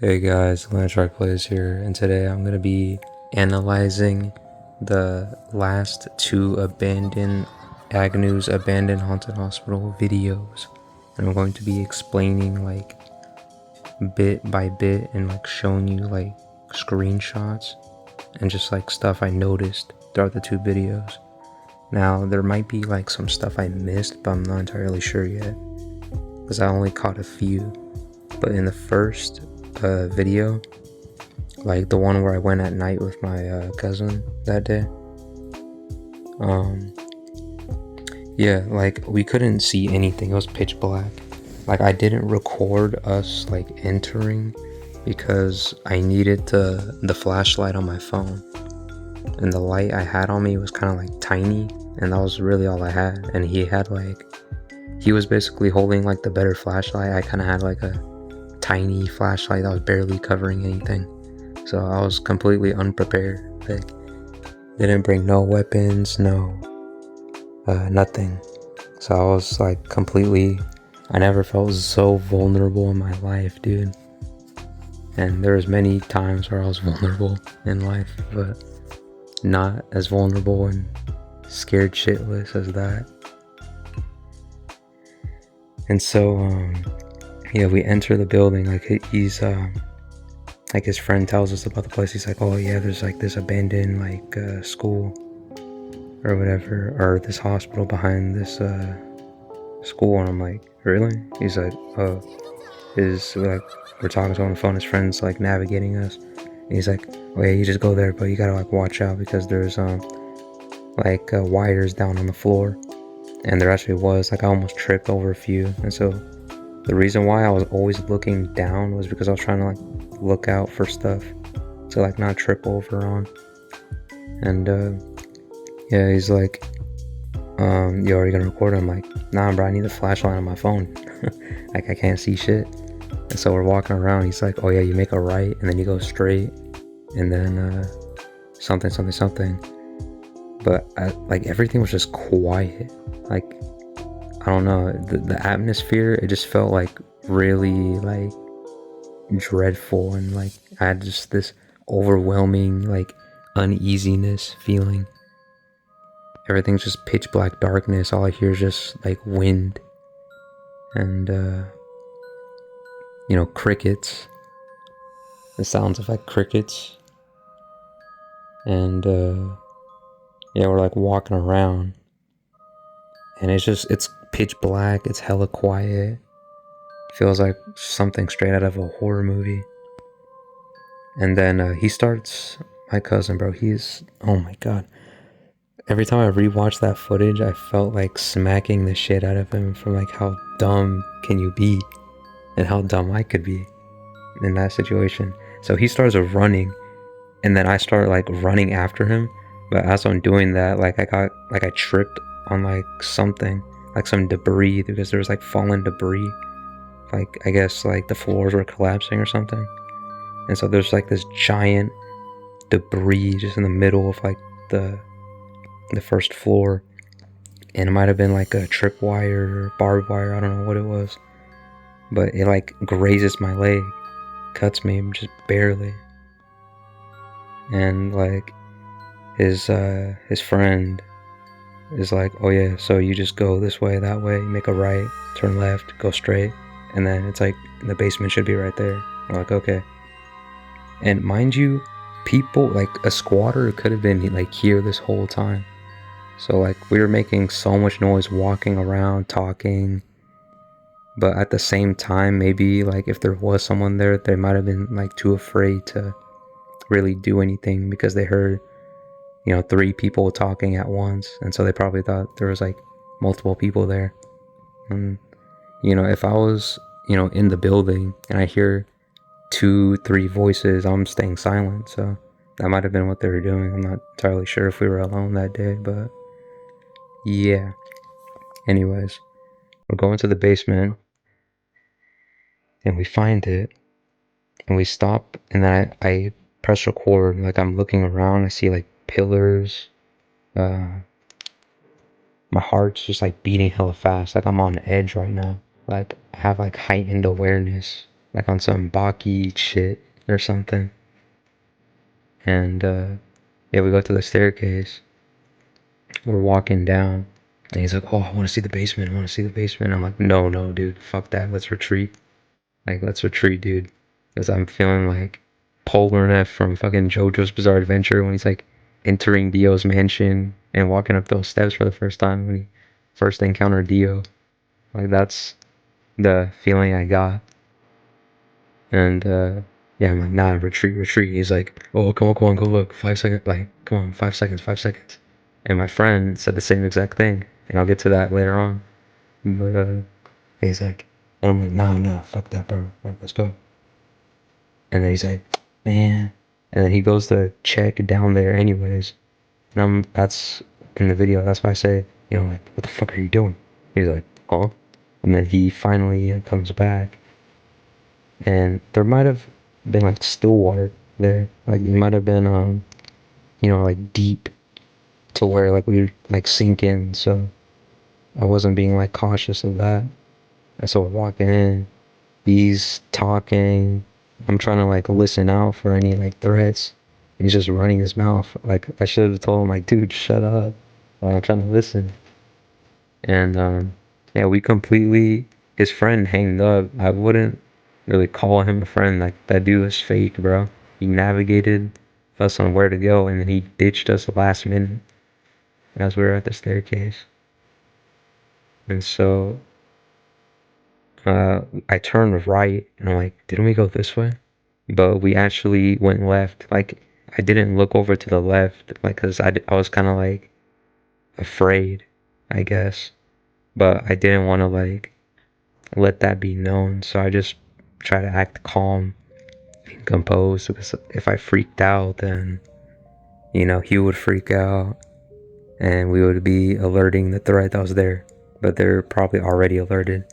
Hey guys, Notchback plays here, and today I'm gonna be analyzing the last two abandoned Agnew's abandoned haunted hospital videos, and I'm going to be explaining like bit by bit and like showing you like screenshots and just like stuff I noticed throughout the two videos. Now there might be like some stuff I missed, but I'm not entirely sure yet because I only caught a few. But in the first video, like the one where I went at night with my cousin that day, yeah, like we couldn't see anything. It was pitch black. Like I didn't record us like entering because I needed the flashlight on my phone, and the light I had on me was kind of like tiny, and that was really all I had. And he was basically holding like the better flashlight. I kind of had like a tiny flashlight that was barely covering anything, so I was completely unprepared. Like, didn't bring no weapons, no nothing. So I was like I never felt so vulnerable in my life, dude. And there was many times where I was vulnerable in life, but not as vulnerable and scared shitless as that. And so yeah, we enter the building. Like he's like his friend tells us about the place. He's like, oh yeah, there's like this abandoned like school or whatever, or this hospital behind this school. And I'm like, really? He's like, oh, we're talking to him on the phone. His friend's like navigating us. And he's like, oh yeah, you just go there, but you gotta like watch out because there's wires down on the floor. And there actually was, like, I almost tripped over a few. And so the reason why I was always looking down was because I was trying to like look out for stuff to like not trip over on. And yeah, he's like, yo, are you gonna record? I'm like, nah bro, I need the flashlight on my phone. Like I can't see shit. And so we're walking around. He's like, oh yeah, you make a right and then you go straight and then something. But like everything was just quiet. Like, I don't know, the atmosphere, it just felt like really like dreadful, and like I had just this overwhelming like uneasiness feeling. Everything's just pitch black darkness. All I hear is just like wind and crickets. The sounds of like crickets. And yeah, we're like walking around and it's pitch black, it's hella quiet. Feels like something straight out of a horror movie. And then my cousin, bro, oh my god. Every time I rewatched that footage, I felt like smacking the shit out of him from like how dumb can you be and how dumb I could be in that situation. So he starts running and then I start like running after him. But as I'm doing that, like I tripped on like something, like some debris, because there was like fallen debris. Like I guess like the floors were collapsing or something. And so there's like this giant debris just in the middle of like the first floor, and it might have been like a tripwire or barbed wire, I don't know what it was, but it like grazes my leg, cuts me just barely. And like his friend is like, oh yeah, so you just go this way, that way, make a right, turn left, go straight, and then it's like the basement should be right there. I'm like, okay. And mind you, people, like a squatter could have been like here this whole time. So like we were making so much noise walking around, talking, but at the same time, maybe like if there was someone there, they might have been like too afraid to really do anything because they heard, 3 people talking at once. And so they probably thought there was like multiple people there. And, if I was, in the building and I hear 2-3 voices, I'm staying silent. So that might have been what they were doing. I'm not entirely sure if we were alone that day, but yeah. Anyways, we're going to the basement and we find it and we stop, and then I press record. Like I'm looking around, I see like pillars. My heart's just like beating hella fast. Like I'm on edge right now. Like I have like heightened awareness like on some Baki shit or something. And yeah, we go to the staircase. We're walking down, and he's like, "Oh, I want to see the basement. I want to see the basement." I'm like, "No, no, dude, fuck that. Let's retreat. Like, let's retreat, dude." Because I'm feeling like Polar Neff from fucking JoJo's Bizarre Adventure when he's like entering Dio's mansion and walking up those steps for the first time when he first encountered Dio. Like, that's the feeling I got. And yeah, I'm like, "Nah, retreat, retreat." He's like, "Oh, come on, go look. 5 seconds. Like, come on, 5 seconds, 5 seconds." And my friend said the same exact thing, and I'll get to that later on. But he's like, and I'm like, "Nah, fuck that, bro. Let's go." And then he's like, "Man," and then he goes to check down there anyways. And that's in the video. That's why I say, like, "What the fuck are you doing?" He's like, "Huh?" And then he finally comes back, and there might have been like still water there. Like it might have been like deep to where like we would like sink in. So I wasn't being like cautious of that. And so we're walking in. He's talking. I'm trying to like listen out for any like threats. He's just running his mouth. Like I should have told him like, "Dude, shut up." I'm trying to listen. And yeah, we completely. His friend hanged up. I wouldn't really call him a friend. Like that dude was fake, bro. He navigated us on where to go, and then he ditched us last minute as we were at the staircase. And so I turned right, and I'm like, "Didn't we go this way?" But we actually went left. Like I didn't look over to the left, like, cause I was kind of like afraid, I guess. But I didn't want to like let that be known. So I just try to act calm and composed, because if I freaked out, then he would freak out, and we would be alerting the threat that was there. But they're probably already alerted.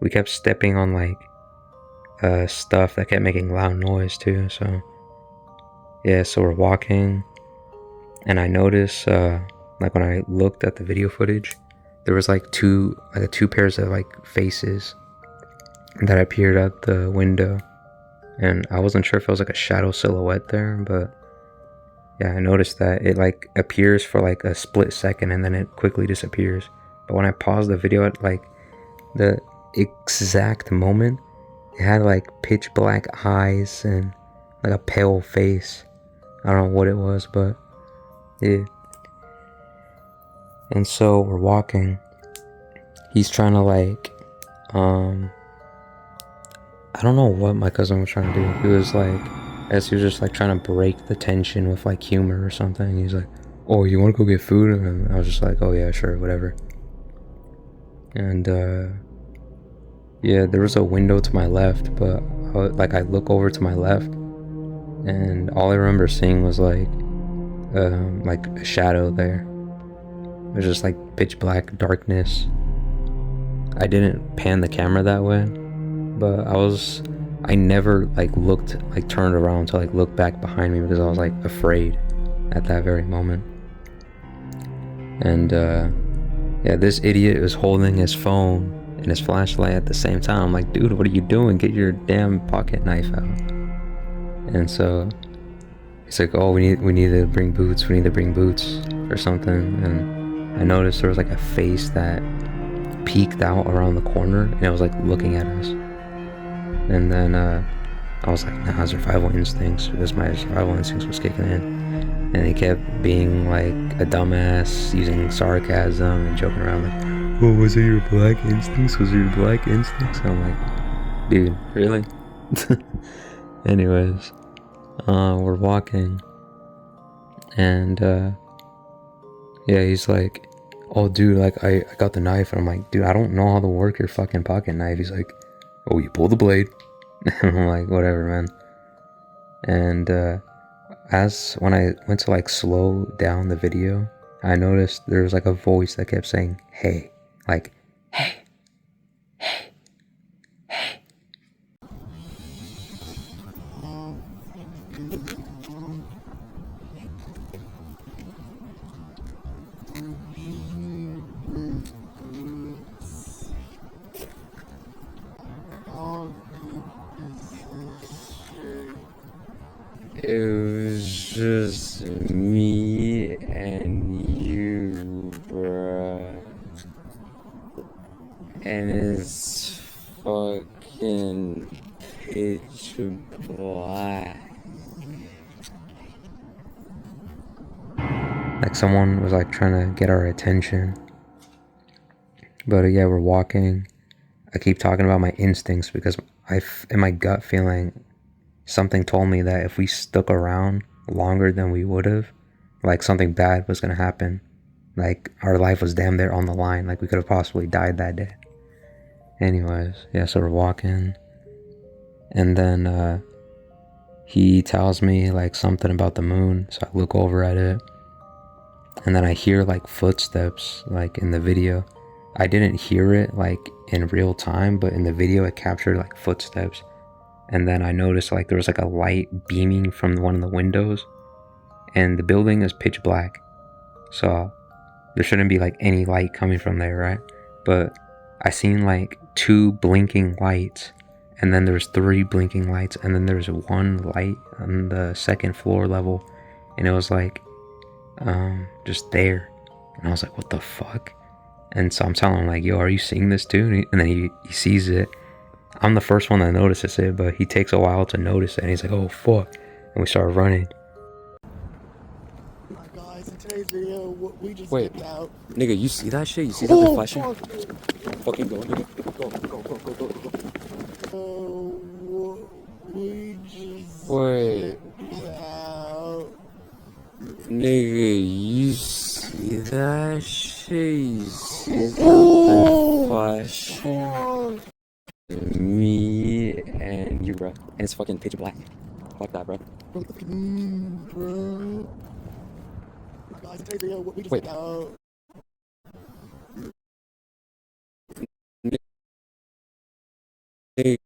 We kept stepping on like stuff that kept making loud noise too. So yeah, so we're walking, and I noticed like when I looked at the video footage, there was like two pairs of like faces that appeared at the window, and I wasn't sure if it was like a shadow silhouette there, but yeah, I noticed that it like appears for like a split second and then it quickly disappears. But when I paused the video at like the exact moment, it had like pitch black eyes and like a pale face. I don't know what it was, but yeah. And so we're walking. He's trying to like I don't know what my cousin was trying to do. He was like, as he was just like trying to break the tension with like humor or something. He's like, "Oh, you want to go get food?" And I was just like, "Oh yeah, sure, whatever." And yeah, there was a window to my left, but I look over to my left, and all I remember seeing was like a shadow there. It was just like pitch black darkness. I didn't pan the camera that way, but I never like looked, like turned around to like look back behind me, because I was like afraid at that very moment. And yeah, this idiot was holding his phone and his flashlight at the same time. I'm like, "Dude, what are you doing? Get your damn pocket knife out." And so he's like, "Oh, we need to bring boots. We need to bring boots or something." And I noticed there was like a face that peeked out around the corner, and it was like looking at us. And then I was like, "Nah, survival instincts," because my survival instincts was kicking in. And he kept being like a dumbass, using sarcasm and joking around like, "Oh, was it your black instincts? Was it your black instincts?" And I'm like, "Dude, really?" Anyways, we're walking, and yeah, he's like, "Oh, dude, like I got the knife." And I'm like, "Dude, I don't know how to work your fucking pocket knife." He's like, "Oh, you pull the blade." And I'm like, "Whatever, man." And as when I went to like slow down the video, I noticed there was like a voice that kept saying, "Hey," like, "Hey, hey, hey." It was just me and you, bruh. And it's fucking pitch black. Like someone was like trying to get our attention. But yeah, we're walking. I keep talking about my instincts because in my gut feeling, something told me that if we stuck around longer than we would have, like something bad was gonna happen. Like our life was damn near on the line. Like we could have possibly died that day. Anyways, yeah, so we're walking. And then he tells me like something about the moon. So I look over at it. And then I hear like footsteps like in the video. I didn't hear it like in real time, but in the video it captured like footsteps. And then I noticed like there was like a light beaming from one of the windows, and the building is pitch black, so there shouldn't be like any light coming from there, right? But I seen like 2 blinking lights, and then there's 3 blinking lights, and then there's 1 light on the 2nd floor level, and it was like just there. And I was like, what the fuck? And so I'm telling him like, yo, are you seeing this too? And then he sees it. I'm the first one that notices it, but he takes a while to notice it, and he's like, oh fuck. And we start running. Guys, in today's video, we just Wait, dipped out. nigga, you see that shit? You see something flashing? Fucking go, nigga. Go. We just Wait, dipped out. nigga, you see that shit? You see something flashing? Me and you, bro. And it's fucking pitch black. Fuck that, bro. Bro. Guys, in today's video, we just dipped out. Nigga,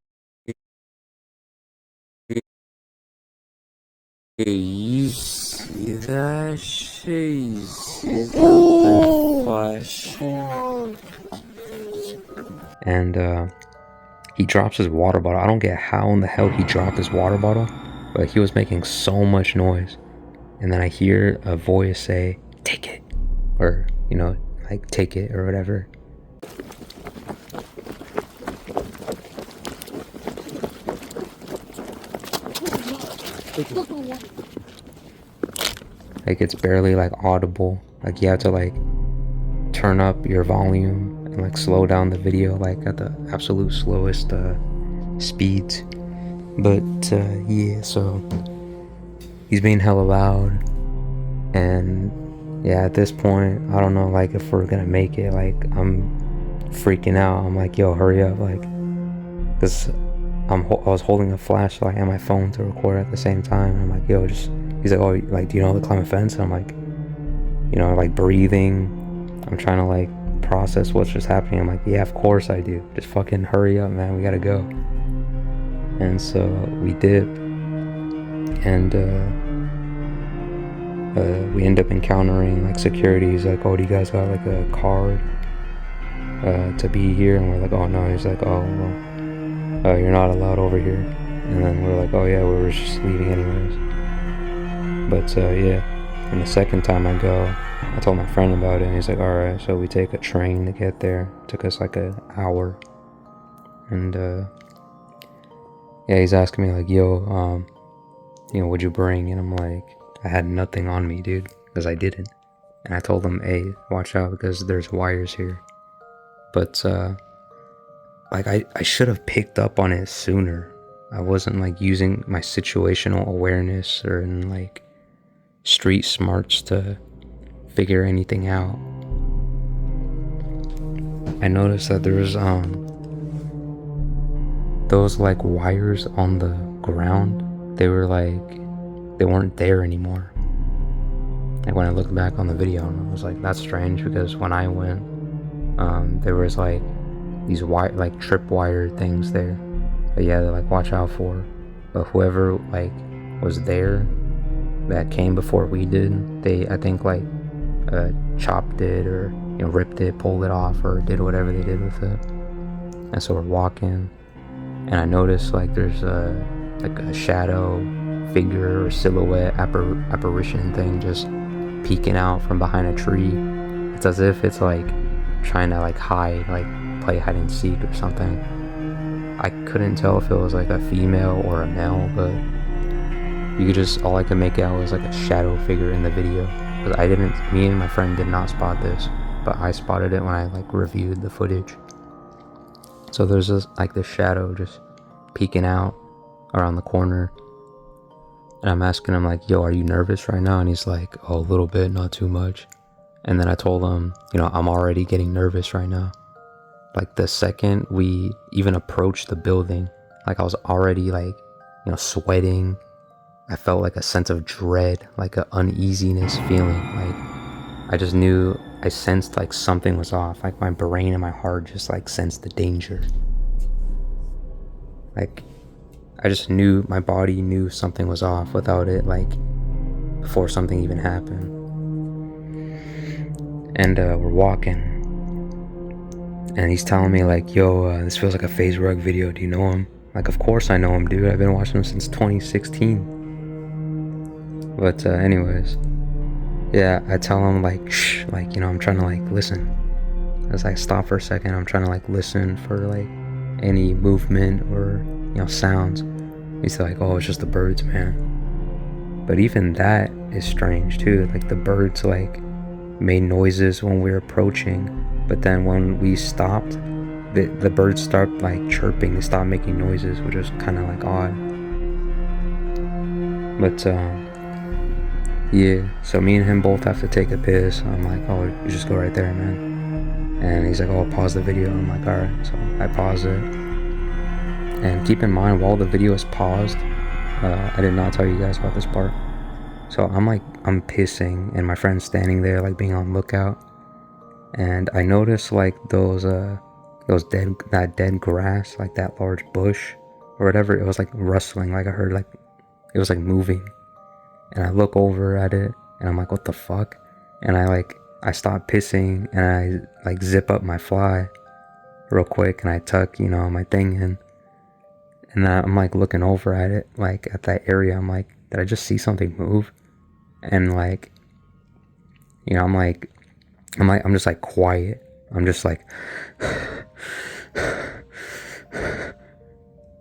you see that shit? You see something flashing? And he drops his water bottle. I don't get how in the hell he dropped his water bottle, but he was making so much noise. And then I hear a voice say, take it. Or, you know, like take it or whatever. Like it's barely like audible. Like you have to like turn up your volume and like slow down the video like at the absolute slowest speeds. But yeah, so he's being hella loud, and yeah, at this point I don't know like if we're gonna make it. Like I'm freaking out. I'm like, yo, hurry up, like, because I was holding a flashlight and my phone to record at the same time, and I'm like, yo, just, he's like, oh, like, do you know how to climb a fence? And I'm like, you know, like breathing, I'm trying to like process what's just happening. I'm like, yeah, of course I do, just fucking hurry up, man, we gotta go. And so we dip, and we end up encountering like security. He's like, oh, do you guys got like a card to be here? And we're like, oh no. He's like, oh well, you're not allowed over here. And then we're like, oh yeah, we were just leaving anyways. But yeah, and the second time I go, I told my friend about it, and he's like, alright. So we take a train to get there. It took us like an hour. And yeah, he's asking me like, yo, you know, what'd you bring? And I'm like, I had nothing on me, dude, because I didn't. And I told him, hey, watch out because there's wires here. But like I should have picked up on it sooner. I wasn't like using my situational awareness or in like street smarts to figure anything out. I noticed that there was those like wires on the ground. They were like, they weren't there anymore. Like when I looked back on the video, I was like, that's strange, because when I went, there was like these like tripwire things there that you had to like watch out for. But whoever like was there that came before we did, they, I think, like chopped it, or you know, ripped it, pulled it off, or did whatever they did with it. And so we're walking, and I noticed like there's like a shadow figure or silhouette apparition thing just peeking out from behind a tree. It's as if it's like trying to like hide, like play hide and seek or something. I couldn't tell if it was like a female or a male, but all I could make out was like a shadow figure in the video. But me and my friend did not spot this, but I spotted it when I like reviewed the footage. So there's this shadow just peeking out around the corner, and I'm asking him like, yo, are you nervous right now? And he's like, oh, a little bit, not too much. And then I told him, I'm already getting nervous right now. Like the second we even approached the building, like I was already like, sweating. I felt like a sense of dread, like an uneasiness feeling. Like I sensed like something was off. Like my brain and my heart just like sensed the danger. Like I just knew, my body knew something was off without it, like before something even happened. And we're walking, and he's telling me like, yo, this feels like a FaZe Rug video. Do you know him? Like, of course I know him, dude. I've been watching him since 2016. But anyways, yeah, I tell him like, shh, like, I'm trying to like listen. I was like, stop for a second. I'm trying to like listen for like any movement or sounds. He's like, oh, it's just the birds, man. But even that is strange too. Like the birds like made noises when we were approaching, but then when we stopped, the birds stopped like chirping. They stopped making noises, which was kind of like odd. But yeah, so me and him both have to take a piss. I'm like, oh, you just go right there, man. And he's like, oh, pause the video. I'm like, alright. So I pause it. And keep in mind, while the video is paused, I did not tell you guys about this part. So I'm pissing, and my friend's standing there like being on lookout. And I noticed like that dead grass, like that large bush or whatever, it was like rustling. Like I heard like it was like moving. And I look over at it, and I'm like, what the fuck? And I stop pissing, and I like zip up my fly real quick, and I tuck, my thing in. And I'm like looking over at it, like at that area. I'm like, did I just see something move? And like, I'm just like quiet. I'm just like,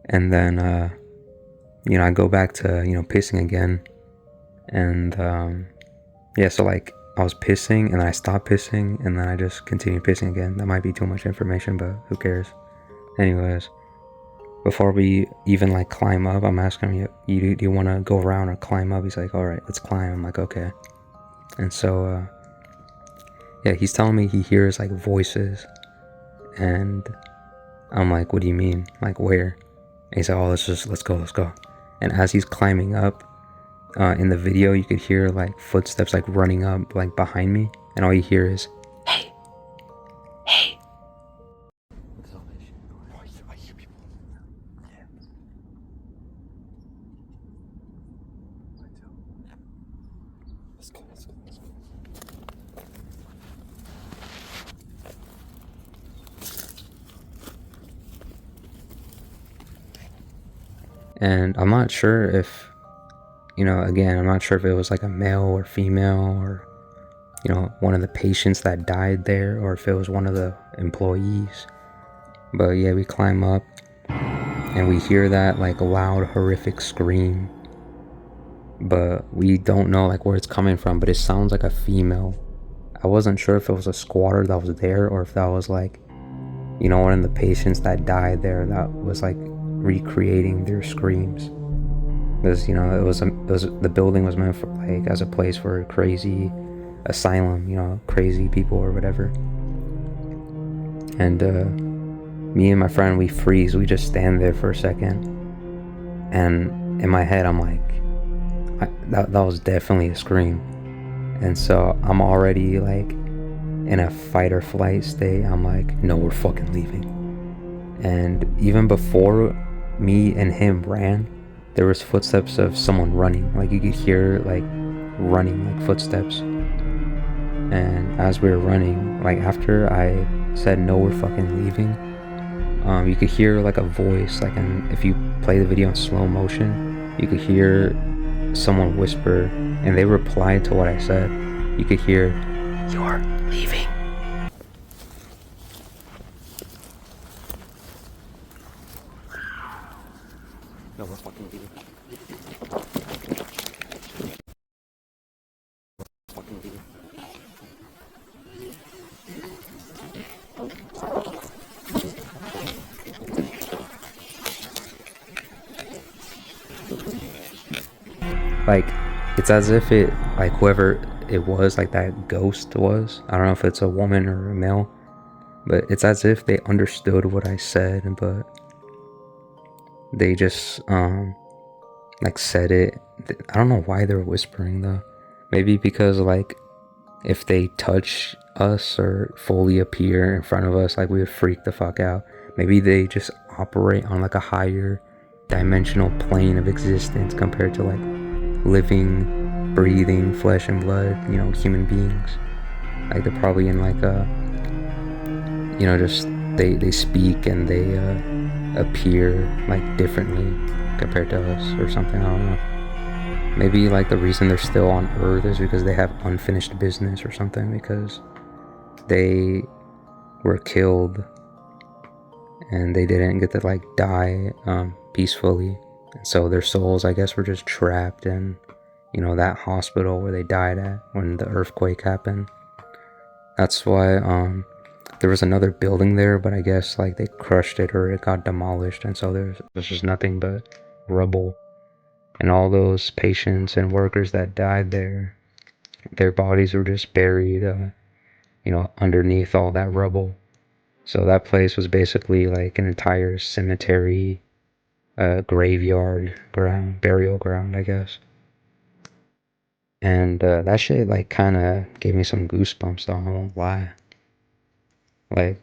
and then, I go back to, pissing again. And yeah, so like I was pissing, and then I stopped pissing, and then I just continued pissing again. That might be too much information, but who cares? Anyways, before we even like climb up, I'm asking him, do you want to go around or climb up? He's like, all right, let's climb. I'm like, okay. And so yeah, he's telling me he hears like voices, and I'm like, what do you mean? Like where? And he's like, oh, let's go. And as he's climbing up, in the video you could hear like footsteps like running up like behind me, and all you hear is, hey. I hear people. Yeah. Let's go. And I'm not sure if, I'm not sure if it was like a male or female, or one of the patients that died there, or if it was one of the employees. But yeah, we climb up, and we hear that like loud, horrific scream, but we don't know like where it's coming from, but it sounds like a female. I wasn't sure if it was a squatter that was there, or if that was like, one of the patients that died there that was like recreating their screams. Because the building was meant for like as a place for crazy asylum, crazy people or whatever. And me and my friend, we freeze. We just stand there for a second, and in my head I'm like, that was definitely a scream. And so I'm already like in a fight or flight state. I'm like, no, we're fucking leaving. And even before me and him ran, there was footsteps of someone running. Like you could hear like running, like footsteps. And as we were running, like after I said no, we're fucking leaving, you could hear like a voice, like if you play the video in slow motion, you could hear someone whisper, and they replied to what I said. You could hear, "You're leaving." No, we're fucking leaving. Fucking leaving. Like, it's as if it, like, whoever it was, like that ghost was, I don't know if it's a woman or a male, but it's as if they understood what I said, but they just, like, said it. I don't know why they're whispering, though. Maybe because, like, if they touch us or fully appear in front of us, like, we would freak the fuck out. Maybe they just operate on, like, a higher dimensional plane of existence compared to, like, living, breathing, flesh and blood, human beings. Like, they're probably in, like, a, just, they speak and they appear, like, differently compared to us or something. I don't know. Maybe, like, the reason they're still on Earth is because they have unfinished business or something, because they were killed and they didn't get to, like, die peacefully. And so their souls, I guess, were just trapped in, that hospital where they died at when the earthquake happened. That's why there was another building there, but I guess, like, they crushed it or it got demolished, and so there's just nothing but rubble. And all those patients and workers that died there, their bodies were just buried, underneath all that rubble. So that place was basically like an entire cemetery, graveyard ground, burial ground, I guess. And that shit, like, kind of gave me some goosebumps, though, I won't lie. Like,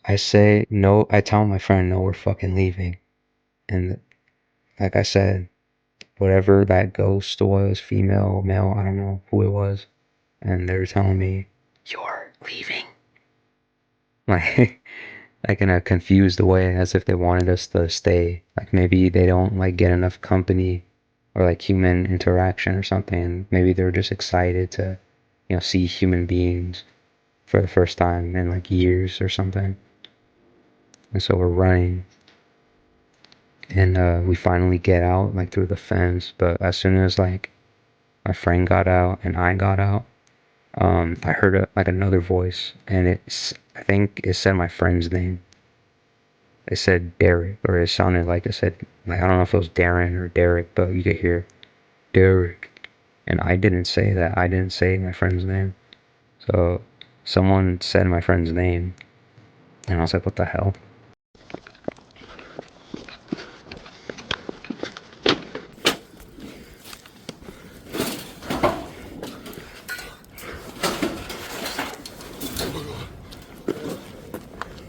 I say, no, I tell my friend, no, we're fucking leaving. And like I said, whatever that ghost was, female, male, I don't know who it was, and they're telling me, you're leaving. Like, like in a confused way, as if they wanted us to stay. Like, maybe they don't, like, get enough company or, like, human interaction or something. And maybe they're just excited to, see human beings for the first time in, like, years or something. And so we're running, and we finally get out, like, through the fence. But as soon as, like, my friend got out and I got out, I heard like another voice, and I think it said my friend's name. It said Derek, or it sounded like it said, like, I don't know if it was Darren or Derek, but you could hear Derek. And I didn't say that. I didn't say my friend's name. So someone said my friend's name, and I was like, what the hell?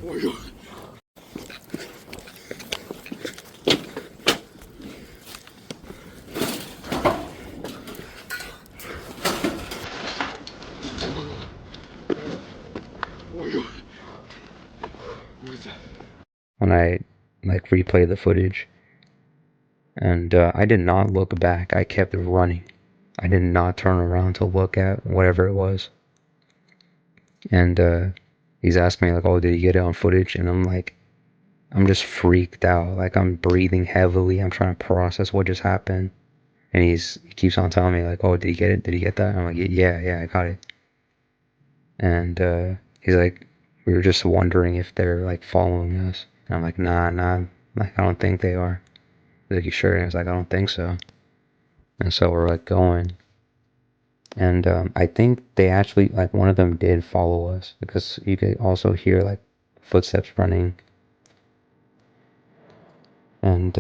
Oh my god. Oh my god. What is that? When I, like, replayed the footage, and I did not look back. I kept running. I did not turn around to look at whatever it was. And he's asking me, like, oh, did you get it on footage? And I'm like, I'm just freaked out. Like, I'm breathing heavily. I'm trying to process what just happened. And he keeps on telling me, like, oh, did you get it? Did you get that? And I'm like, yeah, I got it. And he's like, we were just wondering if they're, like, following us. And I'm like, nah, like, I don't think they are. He's like, you sure? And I was like, I don't think so. And so we're, like, going. And I think they actually, like, one of them did follow us, because you could also hear, like, footsteps running. And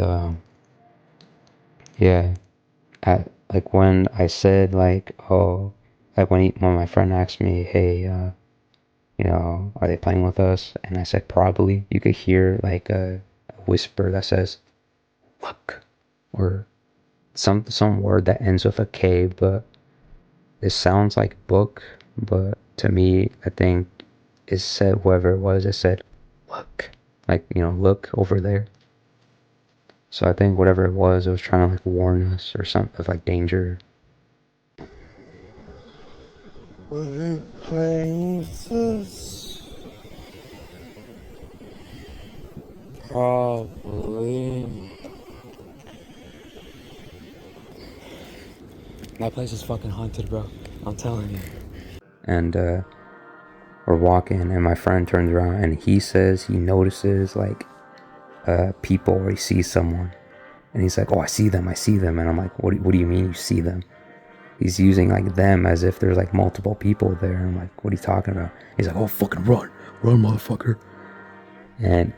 yeah, like, when I said, like, oh, like, when my friend asked me, hey, are they playing with us? And I said probably. You could hear, like, a whisper that says, look, or some word that ends with a K, but it sounds like book. But to me, I think it said, whoever it was, it said, look, like, look over there. So I think whatever it was trying to like warn us or something of like danger. Were they playing with us? Probably. That place is fucking haunted, bro. I'm telling you. And we're walking, and my friend turns around, and he says he notices like people, or he sees someone, and he's like, "Oh, I see them," and I'm like, "What do you mean you see them?" He's using like them as if there's like multiple people there. I'm like, "What are you talking about?" He's like, "Oh, fucking run, motherfucker!" And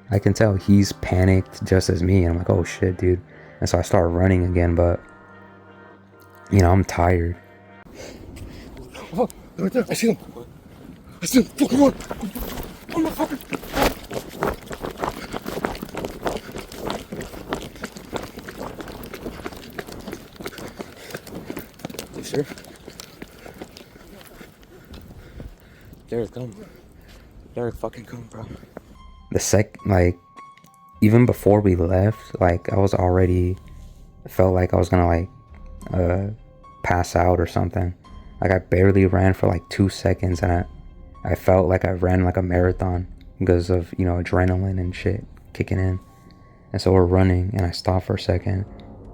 I can tell he's panicked just as me, and I'm like, "Oh shit, dude!" And so I start running again, but you know, I'm tired. Oh, they're right there. I see them. I see them. Fucking run. Run, motherfucker. You sure? Derek, come. Derek, fucking come, bro. Like even before we left, like I was already felt like I was gonna like pass out or something. Like I barely ran for like 2 seconds, and I felt like I ran like a marathon because of, you know, adrenaline and shit kicking in. And so we're running, and I stop for a second.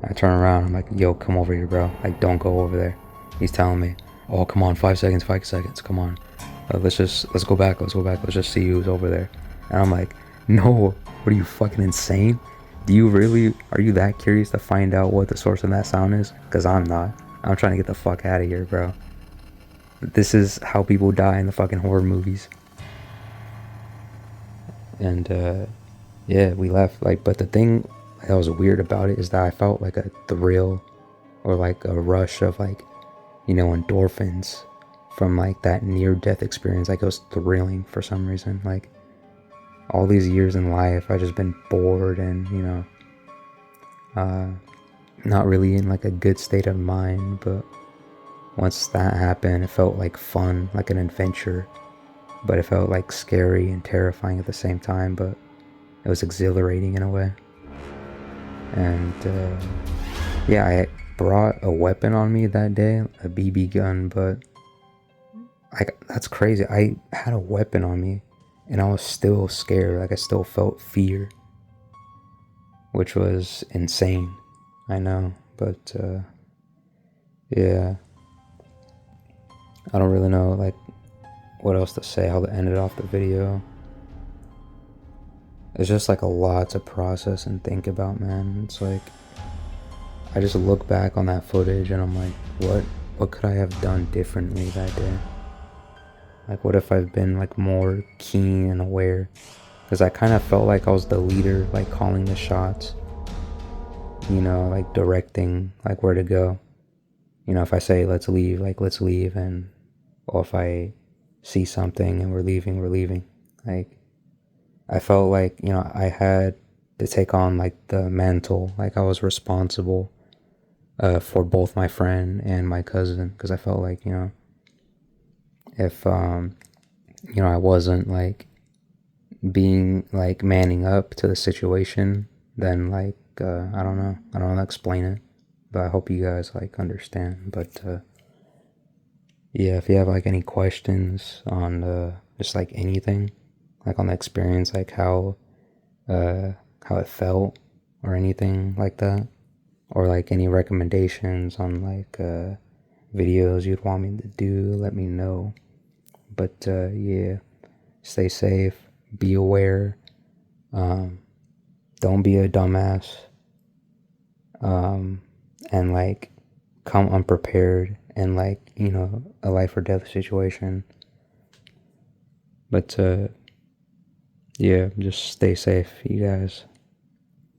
I turn around. I'm like, "Yo, come over here, bro. Like, don't go over there." He's telling me, "Oh, come on, 5 seconds, 5 seconds. Come on. Let's go back. Let's go back. Let's just see who's over there." And I'm like, "No, what are you, fucking insane? Are you that curious to find out what the source of that sound is? Because I'm not. I'm trying to get the fuck out of here, bro. This is how people die in the fucking horror movies." And yeah, we left. Like, but the thing that was weird about it is that I felt like a thrill, or like a rush of like, you know, endorphins from like that near death experience. Like, it was thrilling for some reason. Like, all these years in life I just been bored and, you know, not really in like a good state of mind. But once that happened, it felt like fun, like an adventure, but it felt like scary and terrifying at the same time. But it was exhilarating in a way. And yeah, I brought a weapon on me that day, a BB gun, but that's crazy. I had a weapon on me, and I was still scared. Like, I still felt fear, which was insane. I know, but yeah, I don't really know like what else to say, how to end it off the video. It's just like a lot to process and think about, man. It's like I just look back on that footage and I'm like, what could I have done differently that day? Like, what if I've been like more keen and aware? Because I kind of felt like I was the leader, like calling the shots, you know, like directing like where to go. You know, if I say let's leave, like let's leave, and or if I see something and we're leaving, we're leaving. Like, I felt like, you know, I had to take on like the mantle, like I was responsible for both my friend and my cousin, because I felt like, you know, if you know, I wasn't like being like manning up to the situation, then like I don't know how to explain it, but I hope you guys like understand. But yeah, if you have like any questions on just like anything, like on the experience, like how it felt or anything like that, or like any recommendations on like videos you'd want me to do, let me know. But yeah, stay safe, be aware, don't be a dumbass, and like come unprepared in like, you know, a life or death situation. But yeah, just stay safe, you guys,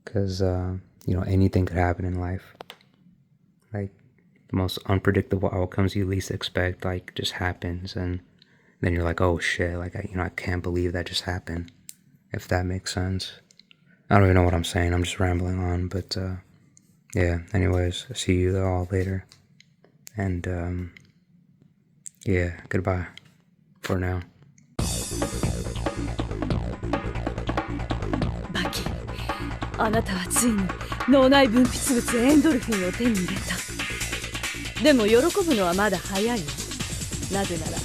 because you know, anything could happen in life. Like, the most unpredictable outcomes you least expect like just happens, and then you're like, oh shit, like I can't believe that just happened, if that makes sense. I don't even know what I'm saying, I'm just rambling on. But yeah, anyways, see you all later, and yeah, goodbye for now. あなたはついに脳内分泌物エンドルフィンを手に入れた。でも喜ぶのはまだ早いよ。なぜなら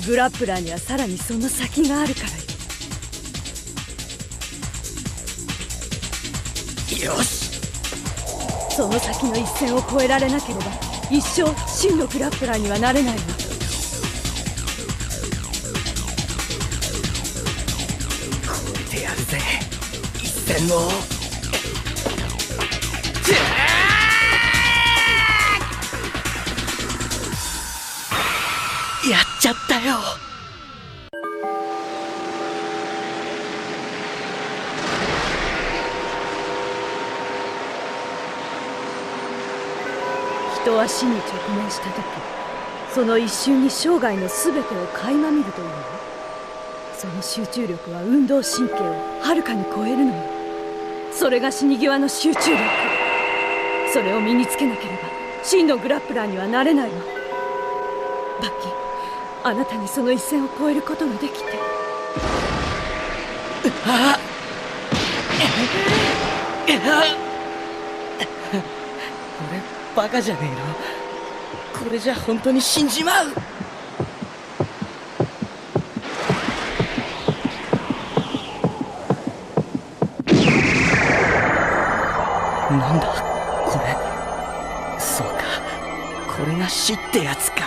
グラップラーにはさらにその先があるからよ。よし、その先の一線を越えられなければ一生真のグラップラーにはなれないわ。越えてやるぜ一線を。やっちゃったよ。人は死に直面した時、その一瞬に生涯の全てを垣間見るというの。その集中力は運動神経をはるかに超えるのよ。それが死に際の集中力。それを身につけなければ真のグラップラーにはなれないわ。バッキー、あなたにその一線を越えることができて。あっ俺バカじゃねえの。これじゃ本当に死んじまう。なんだこれ。そうか、これが死ってやつか。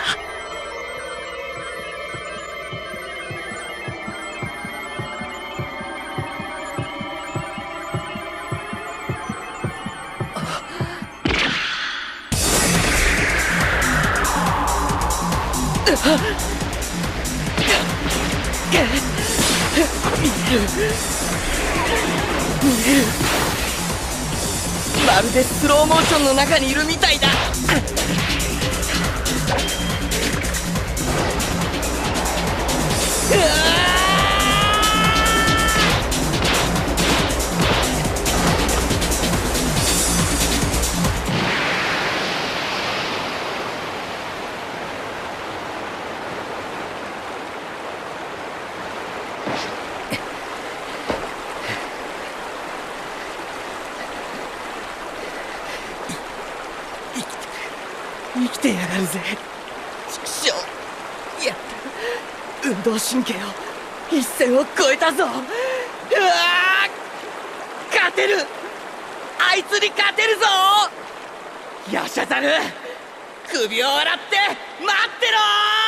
まるでスローモーションの中にいるみたいだ。生きてやがるぜ。畜生。やった。運動神経を一線を越えたぞ。うわー、勝てる。あいつに勝てるぞ。ヤシャザル、首を洗って待ってろー。